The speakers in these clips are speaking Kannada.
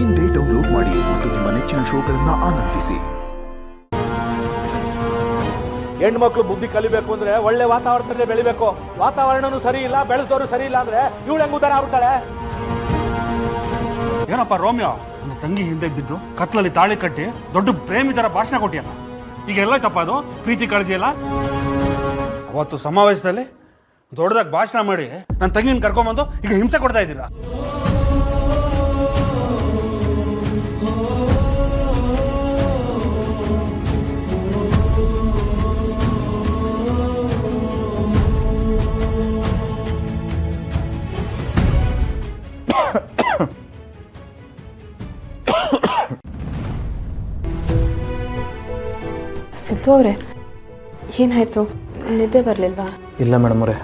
ಇಂದೇ ಡೌನ್ಲೋಡ್ ಮಾಡಿ ಮತ್ತು ನಿಮ್ಮ ನೆಚ್ಚಿನ ಶೋಗಳನ್ನು ಆನಂದಿಸಿ. ಹೆಣ್ಮಕ್ಳು ಬುದ್ಧಿ ಕಲಿಬೇಕು ಅಂದ್ರೆ ಒಳ್ಳೆ ವಾತಾವರಣದಲ್ಲಿ ಬೆಳಿಬೇಕು. ವಾತಾವರಣನೂ ಸರಿ ಇಲ್ಲ, ಬೆಳೆಸೋರು ಸರಿ ಇಲ್ಲ ಅಂದ್ರೆ ಇವಳು ಹೆಂಗ್ ಉದ್ದಾರ ಆಗ್ತಾಳೆ? ಏನಪ್ಪ ರೋಮಿಯೋ, ನನ್ನ ತಂಗಿ ಹಿಂದೆ ಬಿದ್ದು ಕತ್ಲಲ್ಲಿ ತಾಳಿ ಕಟ್ಟಿ ದೊಡ್ಡ ಪ್ರೇಮಿ ತರ ಭಾಷಣ ಕೊಟ್ಟಿಯಲ್ಲ, ಈಗ ಎಲ್ಲಾಯ್ತಪ್ಪ ಅದು ಪ್ರೀತಿ ಕಾಳಜಿ ಎಲ್ಲ? ಅವತ್ತು ಸಮಾವೇಶದಲ್ಲಿ ದೊಡ್ಡದಾಗಿ ಭಾಷಣ ಮಾಡಿ ನನ್ನ ತಂಗಿನ ಕರ್ಕೊಂಬಂದು ಈಗ ಹಿಂಸೆ ಕೊಡ್ತಾ ಇದ್ದೀರಾ. ಸಿದ್ದು ಅವರೇ, ಏನಾಯ್ತು? ನಿದ್ದೆ ಬರಲಿಲ್ವಾ? ಇಲ್ಲ ಮೇಡಮ್ ಅವರೇ,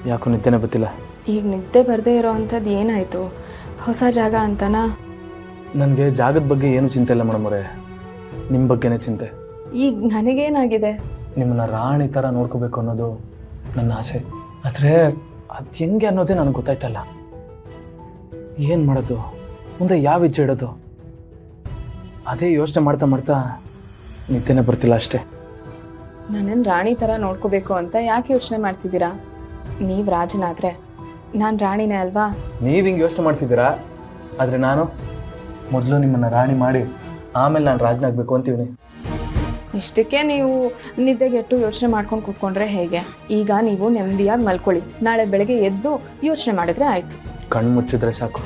ಯಾಕೋ ನಿದ್ದೆನೇ ಗೊತ್ತಿಲ್ಲ. ಈಗ ನಿದ್ದೆ ಬರದೇ ಇರೋ ಅಂಥದ್ದು ಏನಾಯಿತು? ಹೊಸ ಜಾಗ ಅಂತನಾ? ನನಗೆ ಜಾಗದ ಬಗ್ಗೆ ಏನು ಚಿಂತೆ ಇಲ್ಲ ಮೇಡಮ್ ಅವರೇ, ನಿಮ್ಮ ಬಗ್ಗೆನೇ ಚಿಂತೆ. ಈಗ ನನಗೇನಾಗಿದೆ? ನಿಮ್ಮನ್ನ ರಾಣಿ ಥರ ನೋಡ್ಕೋಬೇಕು ಅನ್ನೋದು ನನ್ನ ಆಸೆ. ಆದರೆ ಅದು ಹೆಂಗೆ ಅನ್ನೋದೇ ನನಗೆ ಗೊತ್ತಾಯ್ತಲ್ಲ. ಏನು ಮಾಡೋದು, ಮುಂದೆ ಯಾವ ಹೆಜ್ಜೆ ಇಡೋದು, ಅದೇ ಯೋಚನೆ ಮಾಡ್ತಾ ಮಾಡ್ತಾ ನಿದ್ದೆನೇ ಬರ್ತಿಲ್ಲ ಅಷ್ಟೇ. ನನ್ನನ್ನು ರಾಣಿ ಥರ ನೋಡ್ಕೋಬೇಕು ಅಂತ ಯಾಕೆ ಯೋಚನೆ ಮಾಡ್ತಿದ್ದೀರಾ? ನೀವು ರಾಜನಾದರೆ ನಾನು ರಾಣಿನೇ ಅಲ್ವಾ? ನೀವು ಹಿಂಗೆ ಯೋಚನೆ ಮಾಡ್ತಿದ್ದೀರಾ, ಆದರೆ ನಾನು ಮೊದಲು ನಿಮ್ಮನ್ನು ರಾಣಿ ಮಾಡಿ ಆಮೇಲೆ ನಾನು ರಾಜನಾಗಬೇಕು ಅಂತೀವಿ. ಇಷ್ಟಕ್ಕೆ ನೀವು ನಿದ್ದೆಗೆಟ್ಟು ಯೋಚನೆ ಮಾಡ್ಕೊಂಡು ಕೂತ್ಕೊಂಡ್ರೆ ಹೇಗೆ? ಈಗ ನೀವು ನೆಮ್ಮದಿಯಾಗಿ ಮಲ್ಕೊಳ್ಳಿ, ನಾಳೆ ಬೆಳಗ್ಗೆ ಎದ್ದು ಯೋಚನೆ ಮಾಡಿದ್ರೆ ಆಯಿತು. ಕಣ್ಣು ಮುಚ್ಚಿದ್ರೆ ಸಾಕು,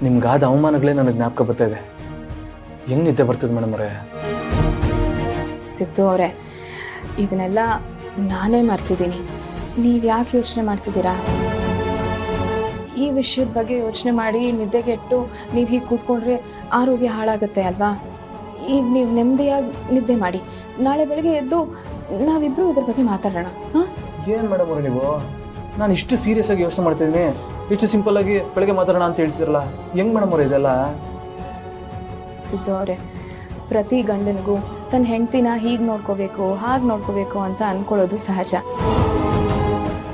ನಿಮ್ಗಾದ ಅವಮಾನಗಳೇ ನನಗೆ ಜ್ಞಾಪಕ ಬರ್ತಾ ಇದೆ. ಹೆಂಗೆ ನಿದ್ದೆ ಬರ್ತದೆ ಮೇಡಮ್ ಅವರೇ? ಸಿದ್ದು ಅವರೇ, ಇದನ್ನೆಲ್ಲ ನಾನೇ ಮರ್ತಿದ್ದೀನಿ. ನೀವು ಯಾಕೆ ಯೋಚನೆ ಮಾಡ್ತಿದ್ದೀರಾ? ಈ ವಿಷಯದ ಬಗ್ಗೆ ಯೋಚನೆ ಮಾಡಿ ನಿದ್ದೆಗೆಟ್ಟು ನೀವು ಹೀಗೆ ಕೂತ್ಕೊಂಡ್ರೆ ಆರೋಗ್ಯ ಹಾಳಾಗುತ್ತೆ ಅಲ್ವಾ? ಈಗ ನೀವು ನೆಮ್ಮದಿಯಾಗಿ ನಿದ್ದೆ ಮಾಡಿ, ನಾಳೆ ಬೆಳಗ್ಗೆ ಎದ್ದು ನಾವಿಬ್ಬರು ಇದ್ರ ಬಗ್ಗೆ ಮಾತಾಡೋಣ. ಹಾಂ? ಏನು ಮೇಡಮ್ ಅವರೇ ನೀವು? ನಾನು ಇಷ್ಟು ಸೀರಿಯಸ್ ಆಗಿ ಯೋಚನೆ ಮಾಡ್ತಿದ್ದೀನಿ, ಇಷ್ಟು ಸಿಂಪಲ್ ಆಗಿ ಬೆಳಗ್ಗೆ ಮಾತಾಡೋಣ ಅಂತ ಹೇಳ್ತಿರಲ್ಲ, ಹೆಂಗೆ ಮೇಡಮ್ ಅವರೇ ಇದೆಲ್ಲ? ಸಿದ್ದು ಅವರೇ, ಪ್ರತಿ ಗಂಡನಿಗೂ ತನ್ನ ಹೆಂಡ್ತಿನ ಹೀಗೆ ನೋಡ್ಕೋಬೇಕು ಹಾಗೆ ನೋಡ್ಕೋಬೇಕು ಅಂತ ಅಂದ್ಕೊಳ್ಳೋದು ಸಹಜ.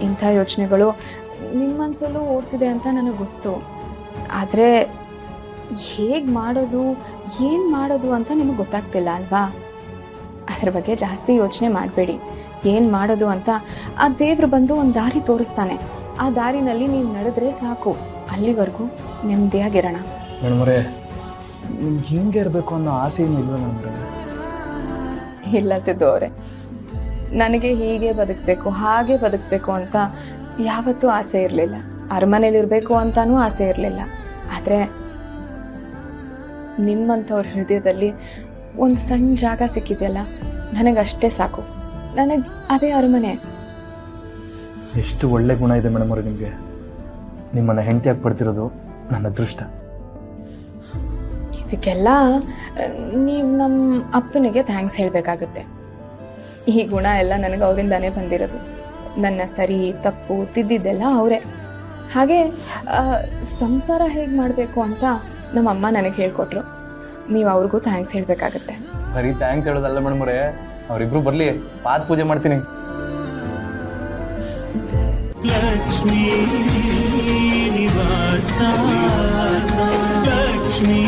ಇಂಥ ಯೋಚನೆಗಳು ನಿಮ್ಮ ಮನಸ್ಸಲ್ಲೂ ಓಡ್ತಿದೆ ಅಂತ ನನಗೆ ಗೊತ್ತು. ಆದರೆ ಹೇಗೆ ಮಾಡೋದು, ಏನು ಮಾಡೋದು ಅಂತ ನಿಮಗೆ ಗೊತ್ತಾಗ್ತಿಲ್ಲ ಅಲ್ವಾ? ಅದ್ರ ಬಗ್ಗೆ ಜಾಸ್ತಿ ಯೋಚನೆ ಮಾಡಬೇಡಿ. ಏನು ಮಾಡೋದು ಅಂತ ಆ ದೇವ್ರು ಬಂದು ಒಂದು ದಾರಿ ತೋರಿಸ್ತಾನೆ. ಆ ದಾರಿನಲ್ಲಿ ನೀವು ನಡೆದ್ರೆ ಸಾಕು. ಅಲ್ಲಿವರೆಗೂ ನೆಮ್ಮದಿಯಾಗಿರೋಣ. ಮೇಡಮ್ ಅವರೇ, ನಿಮ್ಗೆ ಹಿಂಗೆ ಇರಬೇಕು ಅನ್ನೋ ಆಸೆ ಏನು ಇಲ್ವ ಮೇಡಮ್ ಅವರೇ? ಇಲ್ಲ ಸಿದ್ದು ಅವರೇ, ನನಗೆ ಹೀಗೆ ಬದುಕಬೇಕು ಹಾಗೆ ಬದುಕಬೇಕು ಅಂತ ಯಾವತ್ತೂ ಆಸೆ ಇರಲಿಲ್ಲ. ಅರಮನೇಲಿರಬೇಕು ಅಂತಾನೂ ಆಸೆ ಇರಲಿಲ್ಲ. ಆದರೆ ನಿಮ್ಮಂಥವ್ರ ಹೃದಯದಲ್ಲಿ ಒಂದು ಸಣ್ಣ ಜಾಗ ಸಿಕ್ಕಿದೆಯಲ್ಲ, ನನಗಷ್ಟೇ ಸಾಕು. ನನಗೆ ಅದೇ ಅರಮನೆ. ಎಷ್ಟು ಒಳ್ಳೆ ಗುಣ ಇದೆ ಮೇಡಮ್ ಅವರೇ ನಿಮಗೆ. ನಿಮ್ಮನ್ನು ಹೆಂಡತಿಯಾಗಿ ಪಡ್ತಿರೋದು ನನ್ನ ಅದೃಷ್ಟ. ಇದಕ್ಕೆಲ್ಲ ನೀವು ನಮ್ಮ ಅಪ್ಪನಿಗೆ ಥ್ಯಾಂಕ್ಸ್ ಹೇಳಬೇಕಾಗುತ್ತೆ. ಈ ಗುಣ ಎಲ್ಲ ನನಗೆ ಅವರಿಂದಾನೇ ಬಂದಿರೋದು. ನನ್ನ ಸರಿ ತಪ್ಪು ತಿದ್ದಿದ್ದೆಲ್ಲ ಅವರೇ. ಹಾಗೆ ಸಂಸಾರ ಹೇಗೆ ಮಾಡಬೇಕು ಅಂತ ನಮ್ಮಮ್ಮ ನನಗೆ ಹೇಳ್ಕೊಟ್ರು. ನೀವು ಅವ್ರಿಗೂ ಥ್ಯಾಂಕ್ಸ್ ಹೇಳಬೇಕಾಗತ್ತೆ. ಬರೀ ಥ್ಯಾಂಕ್ಸ್ ಹೇಳೋದಲ್ಲ ಮೇಡಮ್ ಅವರೇ, ಅವರಿಬ್ರು ಬರಲಿ, ಪಾದ ಪೂಜೆ ಮಾಡ್ತೀನಿ. ಲಕ್ಷ್ಮೀ ನಿವಾಸ ಲಕ್ಷ್ಮೀ